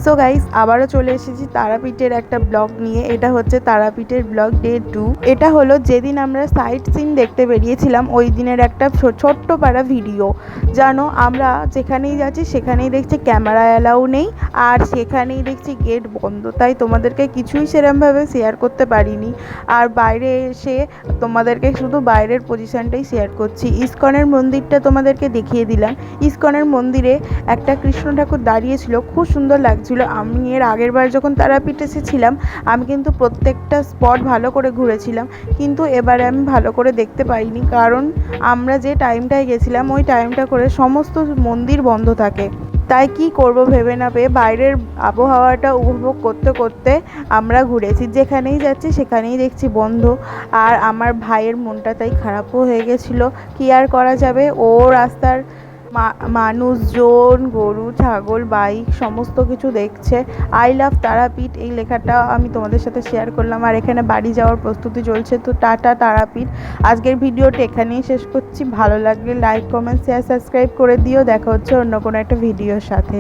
So guys, আবারও চলে এসেছি তারাপীঠের একটা ব্লগ নিয়ে। এটা হচ্ছে তারাপীঠের ব্লগ ডে 2। এটা হলো যেদিন আমরা সাইট সিন দেখতে বেরিয়েছিলাম ওই দিনের একটা ছোট্ট পাড়া ভিডিও। জানো, আমরা যেখানেই যাচ্ছি সেখানেই দেখছি ক্যামেরা অ্যালাউ নেই, আর সেখানেই দেখছি গেট বন্ধ। তাই তোমাদেরকে কিছুই সেরমভাবে শেয়ার করতে পারিনি। আর বাইরে এসে তোমাদেরকে শুধু বাইরের পজিশনটাই শেয়ার করছি। ইস্কনের মন্দিরটা তোমাদেরকে দেখিয়ে দিলাম। ইস্কনের মন্দিরে একটা কৃষ্ণ ঠাকুর দাঁড়িয়েছিল, খুব সুন্দর লাগছিল। আমি এর আগের বার যখন তারাপীঠ এসেছিলাম আমি কিন্তু প্রত্যেকটা স্পট ভালো করে ঘুরেছিলাম, কিন্তু এবারে আমি ভালো করে দেখতে পাইনি, কারণ আমরা যে টাইমটায় গেছিলাম ওই টাইমটা করে সমস্ত মন্দির বন্ধ থাকে। তাই কি করব ভেবে না পেয়ে বাইরের আবহাওয়াটা উপভোগ করতে করতে আমরা ঘুরেছি। যেখানেই যাচ্ছি সেখানেই দেখছি বন্ধ। আর আমার ভাইয়ের মনটা তাই খারাপও হয়ে গেছিলো। কি আর করা যাবে, ও রাস্তার মানুষজন, গরু, ছাগল, বাইক সমস্ত কিছু দেখছে। আই লাভ তারাপীঠ এই লেখাটা আমি তোমাদের সাথে শেয়ার করলাম। আর এখানে বাড়ি যাওয়ার প্রস্তুতি চলছে। তো টাটা তারাপীঠ। আজকের ভিডিওটা এখানেই শেষ করছি। ভালো লাগলে লাইক, কমেন্ট, শেয়ার, সাবস্ক্রাইব করে দিও। দেখা হচ্ছে অন্য কোনো একটা ভিডিওর সাথে।